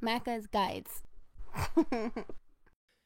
Macca's Guides.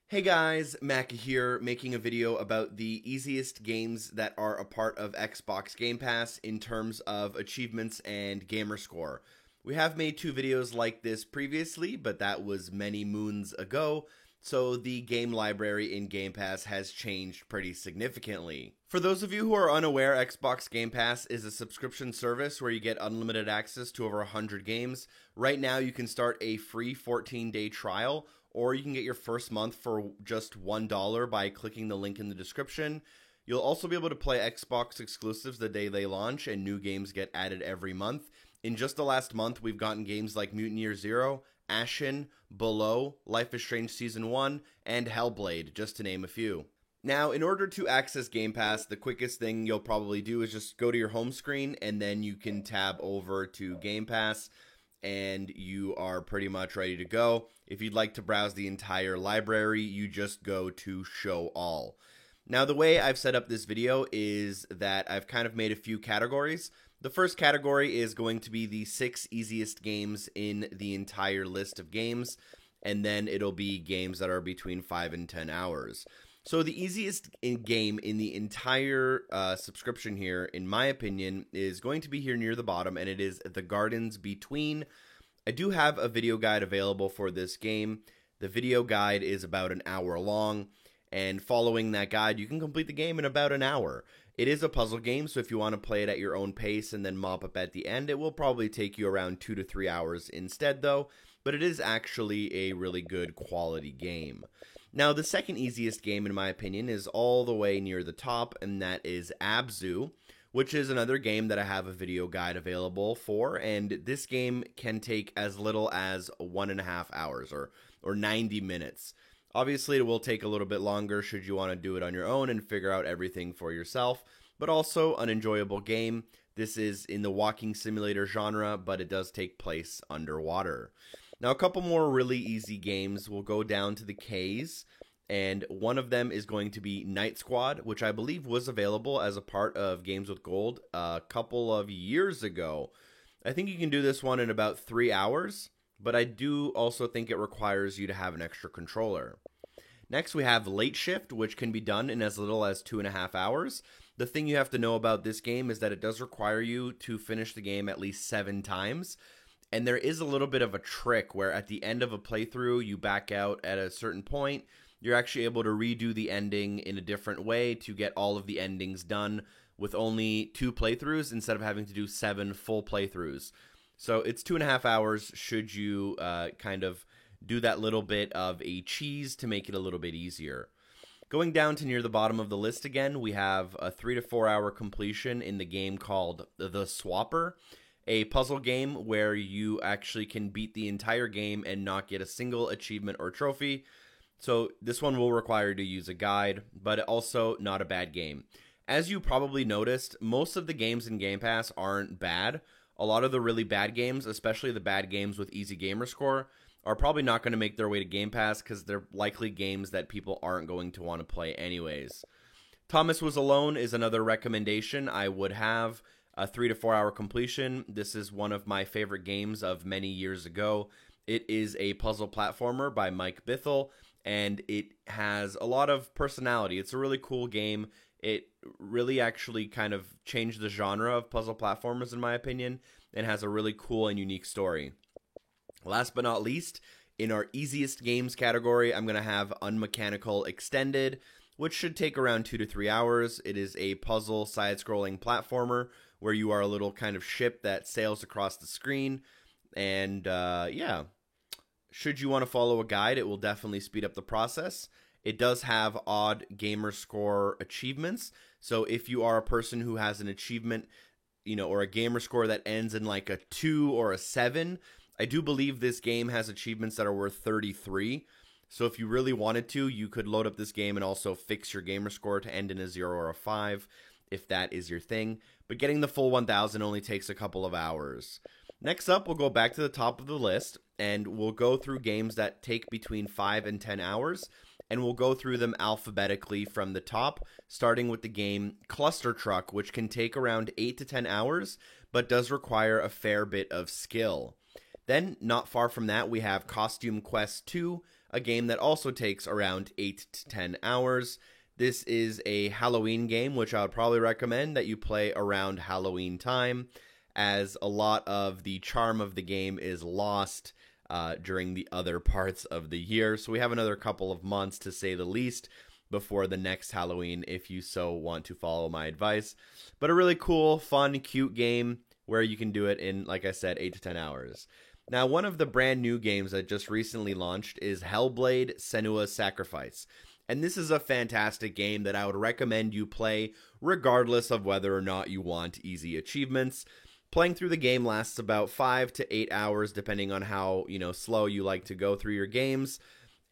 Hey guys, Macca here, making a video about the easiest games that are a part of Xbox Game Pass in terms of achievements and gamer score. We have made 2 videos like this previously, but that was many moons ago, so the game library in Game Pass has changed pretty significantly. For those of you who are unaware, Xbox Game Pass is a subscription service where you get unlimited access to over 100 games. Right now you can start a free 14-day trial, or you can get your first month for just $1 by clicking the link in the description. You'll also be able to play Xbox exclusives the day they launch, and new games get added every month. In just the last month, we've gotten games like Mutant Year Zero, Ashen, Below, Life is Strange Season 1, and Hellblade, just to name a few. Now, in order to access Game Pass, the quickest thing you'll probably do is just go to your home screen, and then you can tab over to Game Pass, and you are pretty much ready to go. If you'd like to browse the entire library, you just go to Show All. Now, the way I've set up this video is that I've kind of made a few categories. The first category is going to be the 6 easiest games in the entire list of games, and then it'll be games that are between 5 and 10 hours. So the easiest game in the entire subscription here, in my opinion, is going to be here near the bottom, and it is The Gardens Between. I do have a video guide available for this game. The video guide is about an hour long, and following that guide, you can complete the game in about an hour. It is a puzzle game, so if you want to play it at your own pace and then mop up at the end, it will probably take you around 2 to 3 hours instead, though, but it is actually a really good quality game. Now, the second easiest game, in my opinion, is all the way near the top, and that is Abzu, which is another game that I have a video guide available for, and this game can take as little as 1.5 hours, or 90 minutes. Obviously, it will take a little bit longer should you want to do it on your own and figure out everything for yourself, but also an enjoyable game. This is in the walking simulator genre, but it does take place underwater. Now, a couple more really easy games. We'll go down to the Ks, and one of them is going to be Night Squad, which I believe was available as a part of Games with Gold a couple of years ago. I think you can do this one in about 3 hours, but I do also think it requires you to have an extra controller. Next, we have Late Shift, which can be done in as little as 2.5 hours. The thing you have to know about this game is that it does require you to finish the game at least 7 times. And there is a little bit of a trick where at the end of a playthrough, you back out at a certain point. You're actually able to redo the ending in a different way to get all of the endings done with only 2 playthroughs instead of having to do 7 full playthroughs. So it's 2.5 hours should you kind of do that little bit of a cheese to make it a little bit easier. Going down to near the bottom of the list again, we have a 3 to 4 hour completion in the game called The Swapper, a puzzle game where you actually can beat the entire game and not get a single achievement or trophy. So this one will require you to use a guide, but also not a bad game. As you probably noticed, most of the games in Game Pass aren't bad. A lot of the really bad games, especially the bad games with easy gamer score, are probably not going to make their way to Game Pass because they're likely games that people aren't going to want to play anyways. Thomas Was Alone is another recommendation I would have. A 3 to 4 hour completion. This is one of my favorite games of many years ago. It is a puzzle platformer by Mike Bithell, and it has a lot of personality. It's a really cool game. It really actually kind of changed the genre of puzzle platformers, in my opinion, and has a really cool and unique story. Last but not least, in our easiest games category, I'm going to have Unmechanical Extended, which should take around 2 to 3 hours. It is a puzzle side-scrolling platformer where you are a little kind of ship that sails across the screen. And yeah, should you want to follow a guide, it will definitely speed up the process. It does have odd gamer score achievements. So if you are a person who has an achievement, or a gamer score that ends in like a 2 or a 7, I do believe this game has achievements that are worth 33. So if you really wanted to, you could load up this game and also fix your gamer score to end in a 0 or a 5, if that is your thing. But getting the full 1000 only takes a couple of hours. Next up, we'll go back to the top of the list, and we'll go through games that take between 5 and 10 hours, and we'll go through them alphabetically from the top, starting with the game Cluster Truck, which can take around 8 to 10 hours, but does require a fair bit of skill. Then, not far from that, we have Costume Quest 2, a game that also takes around 8 to 10 hours. This is a Halloween game, which I would probably recommend that you play around Halloween time, as a lot of the charm of the game is lost during the other parts of the year. So we have another couple of months, to say the least, before the next Halloween, if you so want to follow my advice. But a really cool, fun, cute game where you can do it in, like I said, 8 to 10 hours. Now, one of the brand new games that just recently launched is Hellblade: Senua's Sacrifice. And this is a fantastic game that I would recommend you play regardless of whether or not you want easy achievements. Playing through the game lasts about 5 to 8 hours, depending on how, slow you like to go through your games.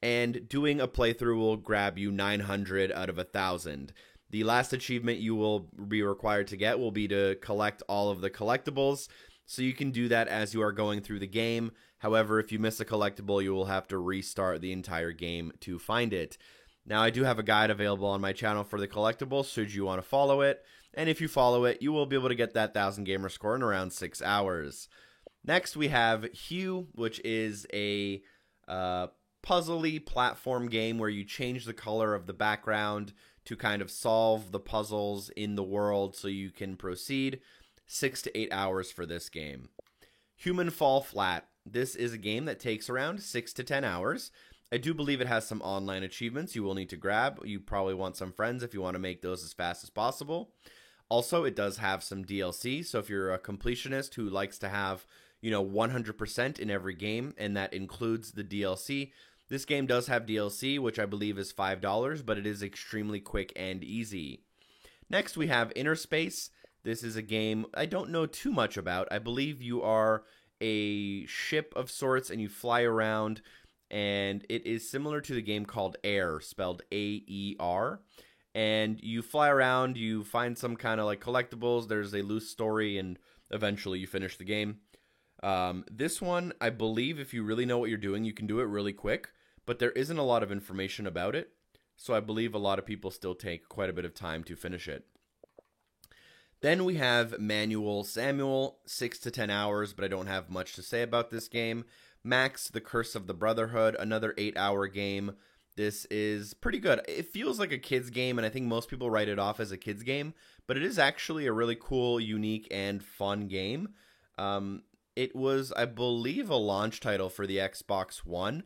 And doing a playthrough will grab you 900 out of 1,000. The last achievement you will be required to get will be to collect all of the collectibles, so you can do that as you are going through the game. However, if you miss a collectible, you will have to restart the entire game to find it. Now, I do have a guide available on my channel for the collectibles, should you want to follow it. And if you follow it, you will be able to get that 1,000 gamer score in around 6 hours. Next, we have Hue, which is a puzzly platform game where you change the color of the background to kind of solve the puzzles in the world so you can proceed. 6 to 8 hours for this game. Human Fall Flat. This is a game that takes around 6 to 10 hours. I do believe it has some online achievements you will need to grab. You probably want some friends if you want to make those as fast as possible. Also, it does have some DLC, so if you're a completionist who likes to have, 100% in every game, and that includes the DLC, this game does have DLC, which I believe is $5, but it is extremely quick and easy. Next, we have Inner Space. This is a game I don't know too much about. I believe you are a ship of sorts and you fly around, and it is similar to the game called Air, spelled A-E-R. And you fly around, you find some kind of collectibles, there's a loose story, and eventually you finish the game. This one, I believe if you really know what you're doing, you can do it really quick, but there isn't a lot of information about it, so I believe a lot of people still take quite a bit of time to finish it. Then we have Manual Samuel, 6 to 10 hours, but I don't have much to say about this game. Max, The Curse of the Brotherhood, another 8-hour game. This is pretty good. It feels like a kid's game, and I think most people write it off as a kid's game, but it is actually a really cool, unique, and fun game. It was, I believe, a launch title for the Xbox One,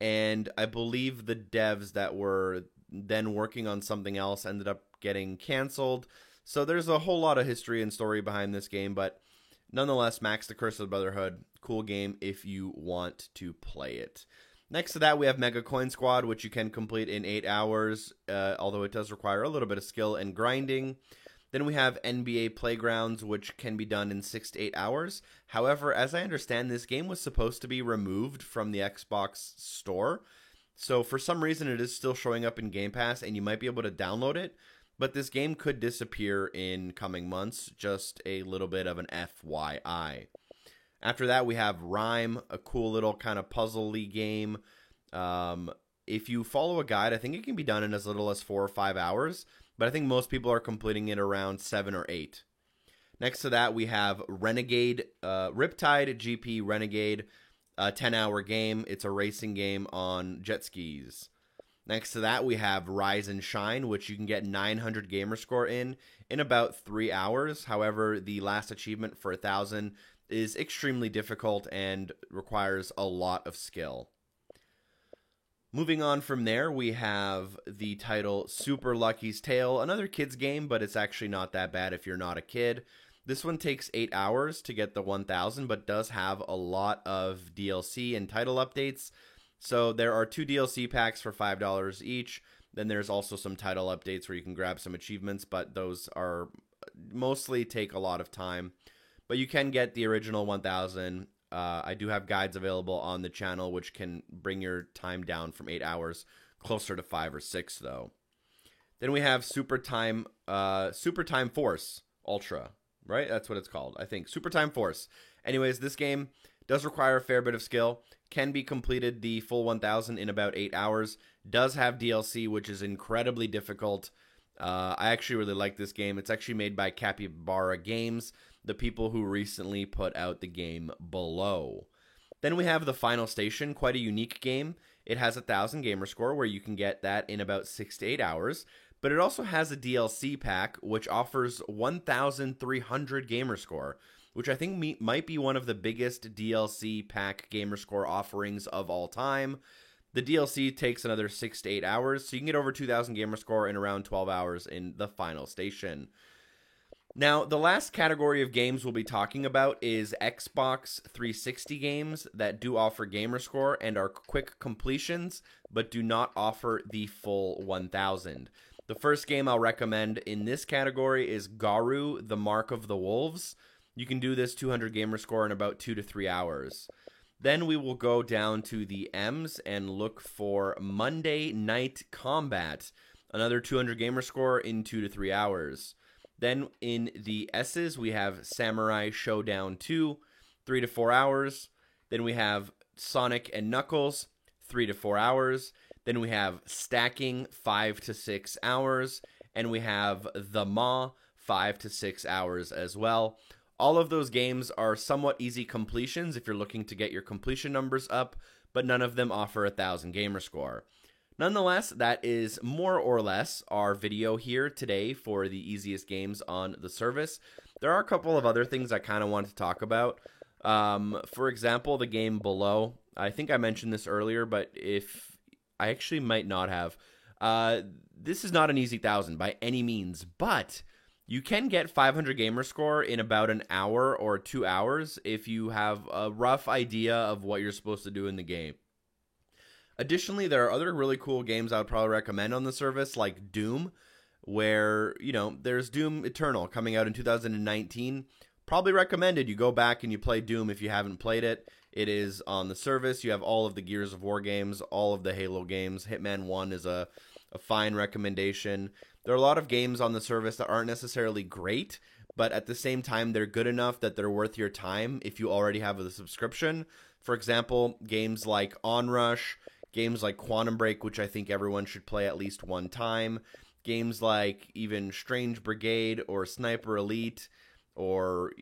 and I believe the devs that were then working on something else ended up getting canceled. So there's a whole lot of history and story behind this game, but nonetheless, Max, The Curse of the Brotherhood, cool game if you want to play it. Next to that, we have Mega Coin Squad, which you can complete in 8 hours, although it does require a little bit of skill and grinding. Then we have NBA Playgrounds, which can be done in 6 to 8 hours. However, as I understand, this game was supposed to be removed from the Xbox store. So for some reason, it is still showing up in Game Pass, and you might be able to download it. But this game could disappear in coming months, just a little bit of an FYI. After that, we have Rhyme, a cool little kind of puzzle-y game. If you follow a guide, I think it can be done in as little as 4 or 5 hours, but I think most people are completing it around 7 or 8. Next to that, we have Renegade, Riptide GP Renegade, a 10-hour game. It's a racing game on jet skis. Next to that, we have Rise and Shine, which you can get 900 gamer score in about 3 hours. However, the last achievement for 1,000 is extremely difficult and requires a lot of skill. Moving on from there, we have the title Super Lucky's Tale, another kid's game, but it's actually not that bad if you're not a kid. This one takes 8 hours to get the 1,000, but does have a lot of DLC and title updates. So there are 2 DLC packs for $5 each. Then there's also some title updates where you can grab some achievements, but those are mostly take a lot of time. But you can get the original 1,000. I do have guides available on the channel, which can bring your time down from 8 hours closer to 5 or 6, though. Then we have Super Time Force Ultra, right? That's what it's called, I think. Super Time Force. Anyways, this game does require a fair bit of skill. Can be completed the full 1,000 in about 8 hours. Does have DLC, which is incredibly difficult. I actually really like this game. It's actually made by Capybara Games, the people who recently put out the game Below. Then we have the Final Station, quite a unique game. It has 1,000 gamer score, where you can get that in about 6 to 8 hours. But it also has a DLC pack, which offers 1,300 gamer score, which I think might be one of the biggest DLC pack gamer score offerings of all time. The DLC takes another 6 to 8 hours, so you can get over 2,000 gamer score in around 12 hours in the Final Station. Now, the last category of games we'll be talking about is Xbox 360 games that do offer gamer score and are quick completions, but do not offer the full 1,000. The first game I'll recommend in this category is Garou: The Mark of the Wolves. You can do this 200 gamer score in about 2 to 3 hours. Then we will go down to the M's and look for Monday Night Combat, another 200 gamer score in 2 to 3 hours. Then in the S's, we have Samurai Showdown 2, 3 to 4 hours. Then we have Sonic and Knuckles, 3 to 4 hours. Then we have Stacking, 5 to 6 hours. And we have The Maw, 5 to 6 hours as well. All of those games are somewhat easy completions if you're looking to get your completion numbers up, but none of them offer 1,000 gamer score. Nonetheless, that is more or less our video here today for the easiest games on the service. There are a couple of other things I kind of want to talk about. For example, the game Below. I think I mentioned this earlier, but if I actually might not have. This is not an easy 1,000 by any means, but you can get 500 gamer score in about an hour or 2 hours if you have a rough idea of what you're supposed to do in the game. Additionally, there are other really cool games I would probably recommend on the service, like Doom, where, there's Doom Eternal coming out in 2019. Probably recommended you go back and you play Doom if you haven't played it. It is on the service. You have all of the Gears of War games, all of the Halo games. Hitman 1 is a fine recommendation. There are a lot of games on the service that aren't necessarily great, but at the same time, they're good enough that they're worth your time if you already have the subscription. For example, games like Onrush, games like Quantum Break, which I think everyone should play at least one time. Games like even Strange Brigade or Sniper Elite, or,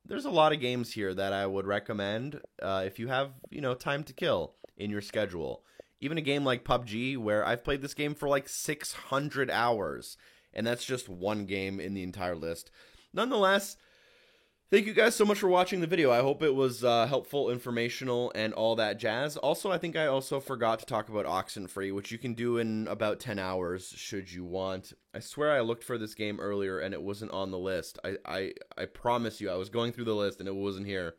there's a lot of games here that I would recommend if you have, time to kill in your schedule. Even a game like PUBG, where I've played this game for like 600 hours, and that's just one game in the entire list. Nonetheless, thank you guys so much for watching the video. I hope it was helpful, informational, and all that jazz. Also, I think I also forgot to talk about Oxenfree, which you can do in about 10 hours should you want. I swear I looked for this game earlier and it wasn't on the list. I promise you, I was going through the list and it wasn't here.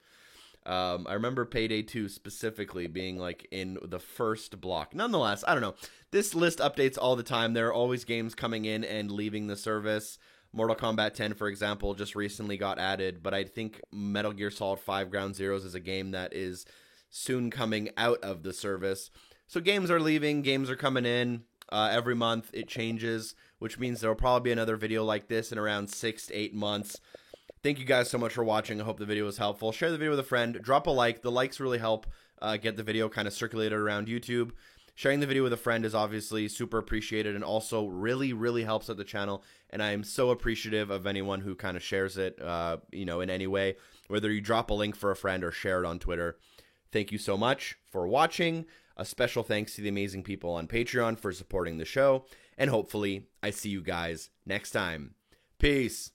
I remember Payday 2 specifically being like in the first block. Nonetheless, I don't know. This list updates all the time. There are always games coming in and leaving the service. Mortal Kombat 10, for example, just recently got added, but I think Metal Gear Solid 5 Ground Zeroes is a game that is soon coming out of the service. So games are leaving, games are coming in. Every month it changes, which means there will probably be another video like this in around 6 to 8 months. Thank you guys so much for watching. I hope the video was helpful. Share the video with a friend. Drop a like. The likes really help get the video kind of circulated around YouTube. Sharing the video with a friend is obviously super appreciated and also really, really helps out the channel. And I am so appreciative of anyone who kind of shares it, in any way, whether you drop a link for a friend or share it on Twitter. Thank you so much for watching. A special thanks to the amazing people on Patreon for supporting the show. And hopefully I see you guys next time. Peace.